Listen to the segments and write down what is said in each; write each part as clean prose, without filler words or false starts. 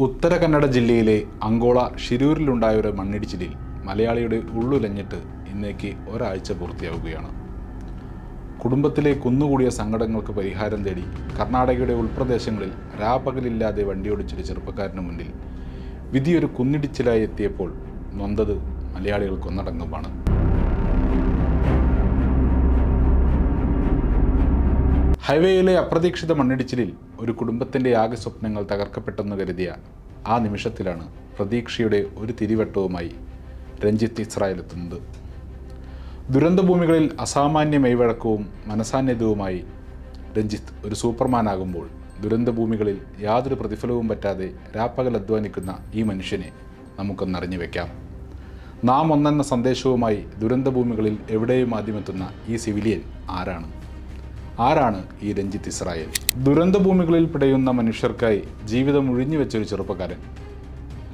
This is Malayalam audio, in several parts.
ഉത്തര കന്നഡ ജില്ലയിലെ അങ്കോള ഷിരൂരിലുണ്ടായ ഒരു മണ്ണിടിച്ചിലിൽ മലയാളിയുടെ ഉള്ളുലഞ്ഞിട്ട് ഇന്നേക്ക് ഒരാഴ്ച പൂർത്തിയാവുകയാണ്. കുടുംബത്തിലെ കുന്നുകൂടിയ സങ്കടങ്ങൾക്ക് പരിഹാരം തേടി കർണാടകയുടെ ഉൾപ്രദേശങ്ങളിൽ രാപകലില്ലാതെ വണ്ടിയോടിച്ചൊരു ചെറുപ്പക്കാരന് മുന്നിൽ വിധിയൊരു കുന്നിടിച്ചിലായി എത്തിയപ്പോൾ നൊന്തത് മലയാളികൾക്കൊന്നടങ്കമാണ്. ഹൈവേയിലെ അപ്രതീക്ഷിത മണ്ണിടിച്ചിലിൽ ഒരു കുടുംബത്തിൻ്റെ ആകെ സ്വപ്നങ്ങൾ തകർക്കപ്പെട്ടെന്ന് കരുതിയ ആ നിമിഷത്തിലാണ് പ്രതീക്ഷയുടെ ഒരു തിരിവട്ടവുമായി രഞ്ജിത്ത് ഇസ്രായേലെത്തുന്നത്. ദുരന്തഭൂമികളിൽ അസാമാന്യ മെയ്വഴക്കവും മനസാന്നിധ്യവുമായി രഞ്ജിത്ത് ഒരു സൂപ്പർമാനാകുമ്പോൾ, ദുരന്തഭൂമികളിൽ യാതൊരു പ്രതിഫലവും പറ്റാതെ രാപ്പകൽ അധ്വാനിക്കുന്ന ഈ മനുഷ്യനെ നമുക്കൊന്നറിഞ്ഞു വയ്ക്കാം. നാം ഒന്നെന്ന സന്ദേശവുമായി ദുരന്തഭൂമികളിൽ എവിടെയും ആദ്യമെത്തുന്ന ഈ സിവിലിയൻ ആരാണ് ഈ രഞ്ജിത്ത് ഇസ്രായേൽ? ദുരന്തഭൂമികളിൽ പിടയുന്ന മനുഷ്യർക്കായി ജീവിതം ഒഴിഞ്ഞു വെച്ചൊരു ചെറുപ്പക്കാരൻ.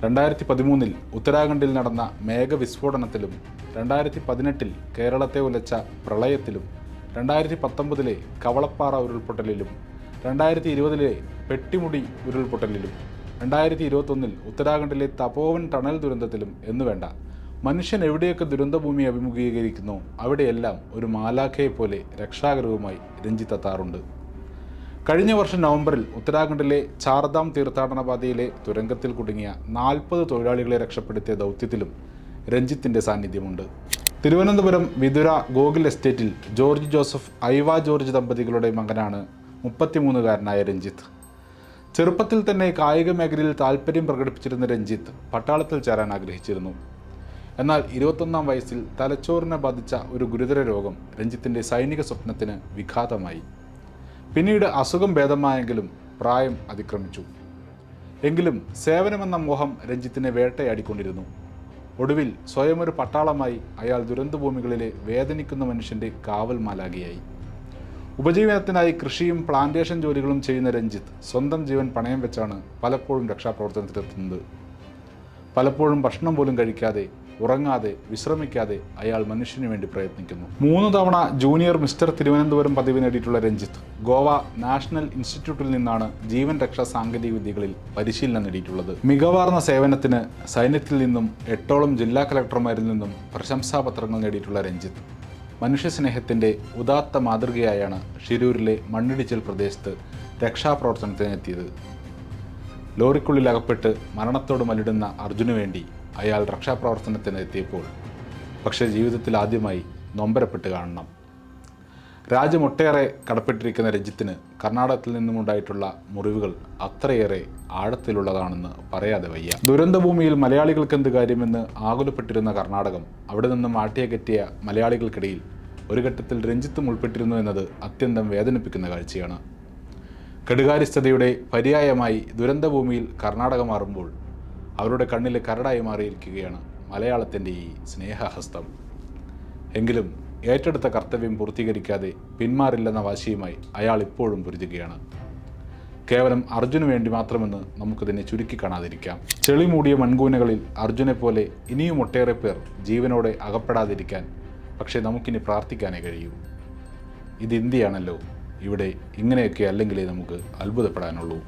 2013 ഉത്തരാഖണ്ഡിൽ നടന്ന മേഘവിസ്ഫോടനത്തിലും 2018 കേരളത്തെ ഉലച്ച പ്രളയത്തിലും 2019 കവളപ്പാറ ഉരുൾപൊട്ടലിലും 2020 പെട്ടിമുടി ഉരുൾപൊട്ടലിലും 2021 ഉത്തരാഖണ്ഡിലെ തപോവൻ ടണൽ ദുരന്തത്തിലും എന്നുവേണ്ട, മനുഷ്യൻ എവിടെയൊക്കെ ദുരന്തഭൂമി അഭിമുഖീകരിക്കുന്നു അവിടെയെല്ലാം ഒരു മാലാഖയെ പോലെ രക്ഷാകരവുമായി രഞ്ജിത്ത് എത്താറുണ്ട്. കഴിഞ്ഞ വർഷം നവംബറിൽ ഉത്തരാഖണ്ഡിലെ ചാർധാം തീർത്ഥാടന പാതയിലെ തുരങ്കത്തിൽ കുടുങ്ങിയ 40 തൊഴിലാളികളെ രക്ഷപ്പെടുത്തിയ ദൗത്യത്തിലും രഞ്ജിത്തിൻ്റെ സാന്നിധ്യമുണ്ട്. തിരുവനന്തപുരം വിതുര ഗോകുൽ എസ്റ്റേറ്റിൽ ജോർജ് ജോസഫ് ഐവ ജോർജ് ദമ്പതികളുടെ മകനാണ് 33-കാരനായ രഞ്ജിത്ത്. ചെറുപ്പത്തിൽ തന്നെ കായിക മേഖലയിൽ താൽപ്പര്യം പ്രകടിപ്പിച്ചിരുന്ന രഞ്ജിത്ത് പട്ടാളത്തിൽ ചേരാൻ ആഗ്രഹിച്ചിരുന്നു. എന്നാൽ 21-ാം വയസ്സിൽ തലച്ചോറിനെ ബാധിച്ച ഒരു ഗുരുതര രോഗം രഞ്ജിത്തിൻ്റെ സൈനിക സ്വപ്നത്തിന് വിഘാതമായി. പിന്നീട് അസുഖം ഭേദമായെങ്കിലും പ്രായം അതിക്രമിച്ചു. എങ്കിലും സേവനമെന്ന മോഹം രഞ്ജിത്തിനെ വേട്ടയാടിക്കൊണ്ടിരുന്നു. ഒടുവിൽ സ്വയമൊരു പട്ടാളമായി അയാൾ ദുരന്തഭൂമികളിലെ വേദനിക്കുന്ന മനുഷ്യൻ്റെ കാവൽ മാലാഖയായി. ഉപജീവനത്തിനായി കൃഷിയും പ്ലാന്റേഷൻ ജോലികളും ചെയ്യുന്ന രഞ്ജിത്ത് സ്വന്തം ജീവൻ പണയം വെച്ചാണ് പലപ്പോഴും രക്ഷാപ്രവർത്തനത്തിലെത്തുന്നത്. പലപ്പോഴും ഭക്ഷണം പോലും കഴിക്കാതെ, ഉറങ്ങാതെ, വിശ്രമിക്കാതെ അയാൾ മനുഷ്യന് വേണ്ടി പ്രയത്നിക്കുന്നു. 3 തവണ ജൂനിയർ മിസ്റ്റർ തിരുവനന്തപുരം പദവി നേടിയിട്ടുള്ള രഞ്ജിത്ത് ഗോവ നാഷണൽ ഇൻസ്റ്റിറ്റ്യൂട്ടിൽ നിന്നാണ് ജീവൻ രക്ഷാ സാങ്കേതിക വിദ്യകളിൽ പരിശീലനം നേടിയിട്ടുള്ളത്. മികവാർന്ന സേവനത്തിന് സൈന്യത്തിൽ നിന്നും 8ഓളം ജില്ലാ കളക്ടർമാരിൽ നിന്നും പ്രശംസാപത്രങ്ങൾ നേടിയിട്ടുള്ള രഞ്ജിത്ത് മനുഷ്യസ്നേഹത്തിൻ്റെ ഉദാത്ത മാതൃകയായാണ് ഷിരൂരിലെ മണ്ണിടിച്ചിൽ പ്രദേശത്ത് രക്ഷാപ്രവർത്തനത്തിനെത്തിയത്. ലോറിക്കുള്ളിൽ അകപ്പെട്ട് മരണത്തോട് മല്ലിടുന്ന അർജുനു വേണ്ടി അയാൾ രക്ഷാപ്രവർത്തനത്തിന് എത്തിയപ്പോൾ പക്ഷേ ജീവിതത്തിൽ ആദ്യമായി നൊമ്പരപ്പെട്ട് കാണണം. രാജ്യമൊട്ടേറെ കടപ്പെട്ടിരിക്കുന്ന രഞ്ജിത്തിന് കർണാടകത്തിൽ നിന്നുമുണ്ടായിട്ടുള്ള മുറിവുകൾ അത്രയേറെ ആഴത്തിലുള്ളതാണെന്ന് പറയാതെ വയ്യ. ദുരന്തഭൂമിയിൽ മലയാളികൾക്കെന്ത് കാര്യമെന്ന് ആകുലപ്പെട്ടിരുന്ന കർണാടകം അവിടെ നിന്നും ആട്ടിയകറ്റിയ മലയാളികൾക്കിടയിൽ ഒരു ഘട്ടത്തിൽ രഞ്ജിത്തും ഉൾപ്പെട്ടിരുന്നു എന്നത് അത്യന്തം വേദനിപ്പിക്കുന്ന കാഴ്ചയാണ്. കെടുകാര്യസ്ഥതയുടെ പര്യായമായി ദുരന്തഭൂമിയിൽ കർണാടക മാറുമ്പോൾ അവരുടെ കണ്ണിലെ കരടായി മാറിയിരിക്കുകയാണ് മലയാളത്തിൻ്റെ ഈ സ്നേഹഹസ്തം. എങ്കിലും ഏറ്റെടുത്ത കർത്തവ്യം പൂർത്തീകരിക്കാതെ പിന്മാറില്ലെന്ന വാശിയുമായി അയാൾ ഇപ്പോഴും പൊരുതുകയാണ്. കേവലം അർജുനു വേണ്ടി മാത്രമെന്ന് നമുക്കതിനെ ചുരുക്കി കാണാതിരിക്കാം. ചെളി മൂടിയ മൺകൂനകളിൽ അർജുനെ പോലെ ഇനിയും ഒട്ടേറെ പേർ ജീവനോടെ അകപ്പെടാതിരിക്കാൻ പക്ഷേ നമുക്കിനി പ്രാർത്ഥിക്കാനേ കഴിയൂ. ഇത് ഇന്ത്യയാണല്ലോ. ഇവിടെ ഇങ്ങനെയൊക്കെ അല്ലെങ്കിലേ നമുക്ക് അത്ഭുതപ്പെടാനുള്ളൂ.